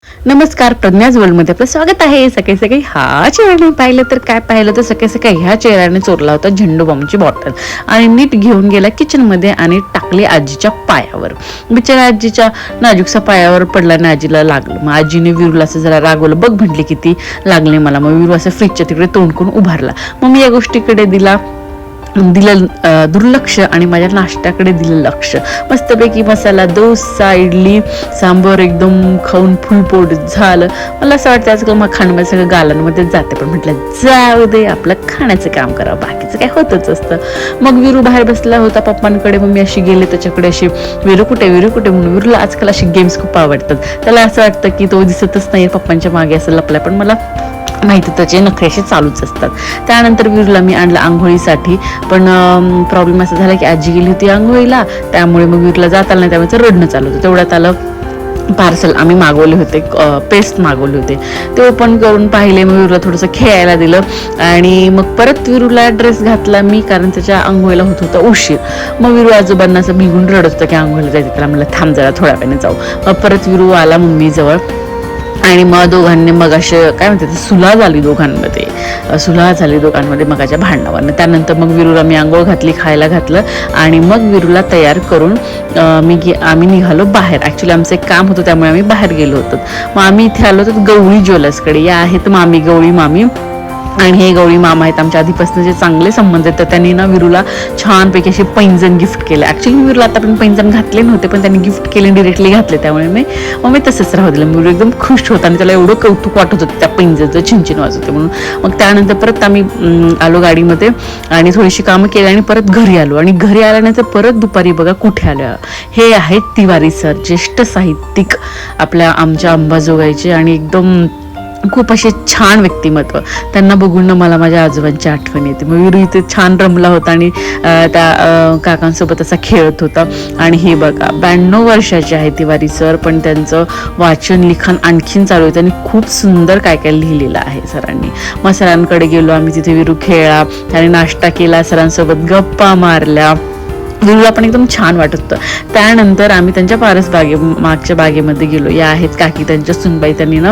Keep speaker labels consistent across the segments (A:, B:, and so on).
A: नमस्कार, प्रज्ञाज वर्ल्डमध्ये आपलं स्वागत आहे. सकाळी सकाळी हा चेहऱ्याने पाहिलं तर काय पाहिलं तर सकाळी सकाळी ह्या चेहऱ्याने चोरला होता झेंडू बॉम्बची बॉटल आणि नीट घेऊन गेला किचनमध्ये आणि टाकली आजीच्या पायावर. बिचारा आजीच्या नाजूकसा पायावर पडला आणि आजीला लागलं. मग आजीने विरूला असं जरा रागवलं, बघ म्हटले किती लागले मला. मग विरू असं फ्रीजच्या तिकडे तोंड करून उभारला. मग मी या गोष्टीकडे दिलं दुर्लक्ष आणि माझ्या नाश्त्याकडे दिलं लक्ष. मस्तपैकी मसाला डोसा, इडली, सांबर एकदम खाऊन फुलपोट झालं. मला असं वाटतं आजकाल मग खाणं सगळं गालांमध्ये जाते, पण म्हटलं जाऊ दे, आपलं खाण्याचं काम करावं, बाकीचं काय होतच असतं. मग विरू बाहेर बसला होता पप्पांकडे. मग मी अशी गेले त्याच्याकडे, अशी विरू कुठे म्हणून. विरूला आजकाल अशी गेम्स खूप आवडतात. त्याला असं वाटतं की तो दिसतच नाही, पप्पांच्या मागे असं लपलाय, पण मला माहिती त्याचे नखरे असे चालूच असतात. त्यानंतर विरूला मी आणलं आंघोळीसाठी, पण प्रॉब्लेम असा झाला की आजी गेली होती आंघोळीला, त्यामुळे मग विरूला जात आलं नाही. त्यामुळे रडणं चालू होतं. तेवढ्यात आलं पार्सल आम्ही मागवले होते, पेस्ट मागवले होते, ते ओपन करून पाहिले. मग विरूला थोडंसं खेळायला दिलं आणि मग परत विरूला ड्रेस घातला मी, कारण त्याच्या आंघोळीला होत होता उशीर. मग विरू आजोबांना असं भिगून रडत होतं की आंघोळीला जायचं. त्याला म्हणलं थांब जरा, थोड्या वेळाने जाऊ. मग परत विरू आला मम्मीजवळ आणि मग दोघांनी मग असे काय म्हणतात सुलह झाली दोघांमध्ये मगाच्या भांडणावरनं. त्यानंतर मग विरूला मी आंघोळ घातली, खायला घातलं आणि मग विरूला तयार करून आम्ही निघालो बाहेर. ॲक्च्युली आमचं एक काम होतं, त्यामुळे आम्ही बाहेर गेलो होतो. मग आम्ही इथे आलो होतो गवळी ज्वेलर्सकडे. या आहेत मामी, गवळी मामी आणि हे गवळी मामा आहेत. आमच्या आधीपासून जे चांगले संबंध आहेत, तर त्यांनी ना विरूला छानपैकी असे पैंजण गिफ्ट केले. ॲक्च्युली विरूला आतापर्यंत पैंजण घातले नव्हते, पण त्यांनी गिफ्ट केले, डिरेक्टली घातले. त्यामुळे मी तसंच राहू दिलं. विरू एकदम खुश होता आणि त्याला एवढं कौतुक वाटत होतं त्या पैंजणचं, चिंचिन वाजवते म्हणून. मग त्यानंतर परत आम्ही आलो गाडीमध्ये आणि थोडीशी कामं केली आणि परत घरी आलो. आणि घरी आल्यानंतर परत दुपारी बघा कुठे आलं. हे आहेत तिवारी सर, ज्येष्ठ साहित्यिक आमच्या अंबाजोगाईचे आणि एकदम खूप असे छान व्यक्तिमत्व. त्यांना बघून मला माझ्या आजोबांची आठवण येते. मग विरू इथे छान रमला होता आणि त्या काकांसोबत असा खेळत होता. आणि हे बघा 92 वर्षाचे आहे तिवारी सर, पण त्यांचं वाचन लिखाण आणखीन चालू होतं आणि खूप सुंदर काय काय लिहिलेलं आहे सरांनी. मग सरांकडे गेलो आम्ही, तिथे विरू खेळला, त्याने नाश्ता केला, सरांसोबत गप्पा मारल्या. विरूला पण एकदम छान वाटत होतं. त्यानंतर आम्ही त्यांच्या मागच्या बागेमध्ये गेलो. या आहेत काकी, त्यांच्या सुनबाई. त्यांनी ना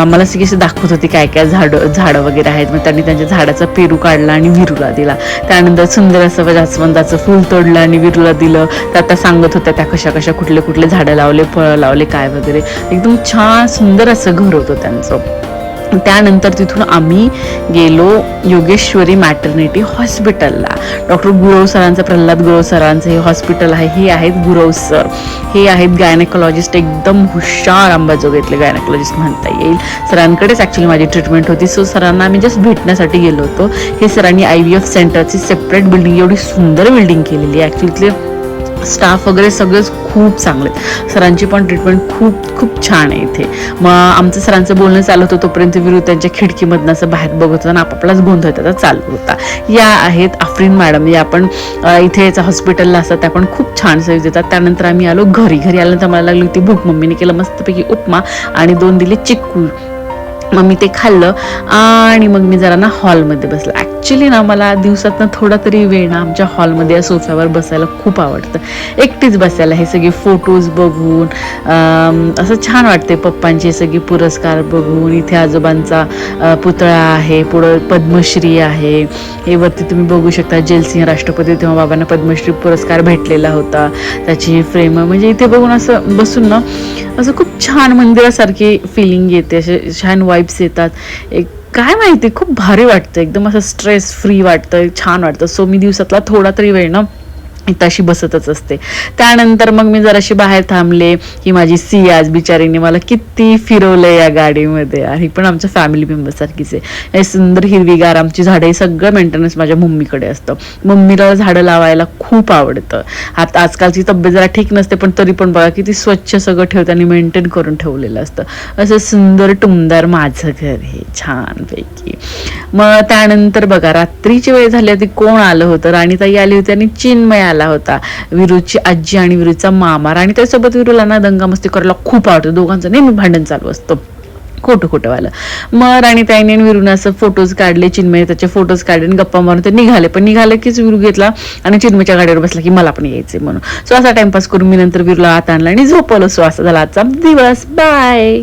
A: मला सगळी दाखवत होती काय काय झाडं वगैरे आहेत. मग त्यांनी त्यांच्या झाडाचा पेरू काढला आणि विरूला दिला. त्यानंतर सुंदर असं जास्वंदाचं फूल तोडलं आणि विरूला दिलं. त्या सांगत होत्या त्या कशा कुठले झाडं लावले, फळं लावले, काय वगैरे. एकदम छान सुंदर असं घर होतं त्यांचं. त्यानंतर तिथून आम्ही गेलो योगेश्वरी मॅटर्निटी हॉस्पिटलला. डॉक्टर गुरव सरांचं, प्रल्हाद गुरव सरांचं हे हॉस्पिटल आहे. हे आहेत गुरव सर, हे आहेत गायनेकोलॉजिस्ट, एकदम हुशार अंबाजोगाईतले गायनेकोलॉजिस्ट म्हणता येईल. सरांकडेच ॲक्च्युली माझी ट्रीटमेंट होती. सो सरांना आम्ही जस्ट भेटण्यासाठी गेलो होतो. हे सरांनी IVF सेंटरची सेपरेट बिल्डिंग, एवढी सुंदर बिल्डिंग केलेली आहे. ॲक्च्युली स्टाफ वगैरे सगळेच खूप चांगले आहेत. सरांची पण ट्रीटमेंट खूप छान आहे इथे. मग आमचं सरांचं बोलणं चालू होतं, तोपर्यंत विरू त्यांच्या खिडकीमधनं असं बाहेर बघत होता आणि आपापलाच गोंधळ त्याचा चालू होता. या आहेत आफरीन मॅडम, या पण इथे याचा हॉस्पिटलला असतात, त्या पण खूप छान सर्व्हिस देतात. त्यानंतर आम्ही आलो घरी आल्यानंतर मला लागली होती भूक. मम्मीने केलं मस्तपैकी उपमा आणि 2 दिले चिक्कू. मग मी ते खाल्लं आणि मग मी जरा ना हॉलमध्ये बसलं. ॲक्च्युली ना मला दिवसातनं थोडा तरी वेळ ना आमच्या हॉलमध्ये या सोफ्यावर बसायला खूप आवडतं, एकटीच बसायला. हे सगळे फोटोज बघून असं छान वाटते. पप्पांचे सगळे पुरस्कार बघून. इथे आजोबांचा पुतळा आहे, पुढं पद्मश्री आहे. हे वरती तुम्ही बघू शकता, जेलसिंह राष्ट्रपती, तेव्हा बाबांना पद्मश्री पुरस्कार भेटलेला होता, त्याची फ्रेम. म्हणजे इथे बघून असं बसून ना असं खूप छान मंदिरासारखी फिलिंग येते, असे छान वाईब्स येतात. एक काय माहिती, खूप भारी वाटतं, एकदम असं स्ट्रेस फ्री वाटतं, छान वाटतं. सो मी दिवसातला थोडा तरी वेळ ना इथं अशी बसतच असते. त्यानंतर मग मी जराशी बाहेर थांबले की माझी सियाज बिचारीने मला किती फिरवलंय या गाडीमध्ये. आणि पण आमच्या फॅमिली मेंबर सारखीच आहे. हे सुंदर हिरवीगार आमची झाडं, हे सगळं मेंटेनन्स माझ्या मम्मीकडे असतं. मम्मीला झाडं लावायला खूप आवडतं. आता आजकालची तब्येत जरा ठीक नसते, पण तरी पण बघा किती स्वच्छ सगळं ठेवतं आणि मेंटेन करून ठेवलेलं असतं. असं सुंदर टुमदार माझं घर हे छानपैकी. मग त्यानंतर बघा रात्रीची वेळ झाली होती, कोण आलं होतं, राणीताई आली होती आणि चिन्मय आला होता, विरूची आजी आणि विरूचा मामा. आणि त्यासोबत विरूला ना दंगामस्ती करायला खूप आवडतं. दोघांचं नेहमी भांडण चालू असतं, खोटंवालं. मग राणीताईने विरूने असं फोटोज काढले, चिन्मय त्याचे फोटोज काढले आणि गप्पा मारून ते निघाले कीच विरू घेतला आणि चिन्मयच्या गाडीवर बसला की मला पण यायचंय म्हणून. सो असा टाइमपास करून मी नंतर विरूला आत आणला आणि झोपवलं. सो असा झाला आजचा दिवस. बाय.